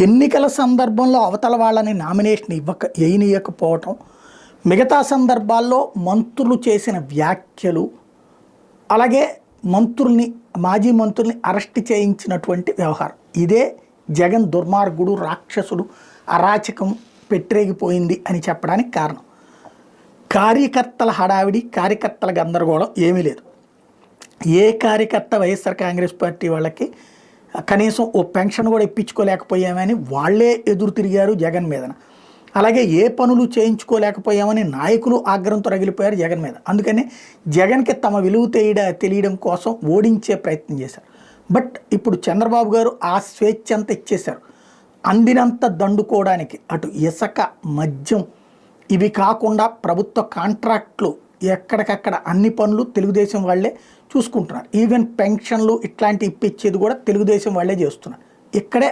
ఎన్నికల సందర్భంలో అవతల వాళ్ళని నామినేషన్ వేయనీయకపోవటం, మిగతా సందర్భాల్లో మంత్రులు చేసిన వ్యాఖ్యలు, అలాగే మాజీ మంత్రుల్ని అరెస్ట్ చేయించినటువంటి వ్యవహారం, ఇదే జగన్ దుర్మార్గుడు, రాక్షసుడు, అరాచకం పెట్టరేగిపోయింది అని చెప్పడానికి కారణం. కార్యకర్తల హడావిడి, కార్యకర్తల గందరగోళం ఏమీ లేదు. ఏ కార్యకర్త వైఎస్ఆర్ కాంగ్రెస్ పార్టీ వాళ్ళకి కనీసం ఓ పెన్షన్ కూడా ఇప్పించుకోలేకపోయామని వాళ్ళే ఎదురు తిరిగారు జగన్ మీద. అలాగే ఏ పనులు చేయించుకోలేకపోయామని నాయకులు ఆగ్రహంతో రగిలిపోయారు జగన్ మీద. అందుకని జగన్కి తమ విలువ తెలియడం కోసం ఓడించే ప్రయత్నం చేశారు. బట్ ఇప్పుడు చంద్రబాబు గారు ఆ స్వేచ్ఛ అంతా ఇచ్చేశారు. అందినంత దండుకోవడానికి అటు ఇసుక, మద్యం ఇవి కాకుండా ప్రభుత్వ కాంట్రాక్ట్లు ఎక్కడికక్కడ అన్ని పనులు తెలుగుదేశం వాళ్ళే చూసుకుంటున్నారు. ఈవెన్ పెన్షన్లు ఇట్లాంటి ఇప్పించేది కూడా తెలుగుదేశం వాళ్ళే చేస్తున్నారు. ఇక్కడే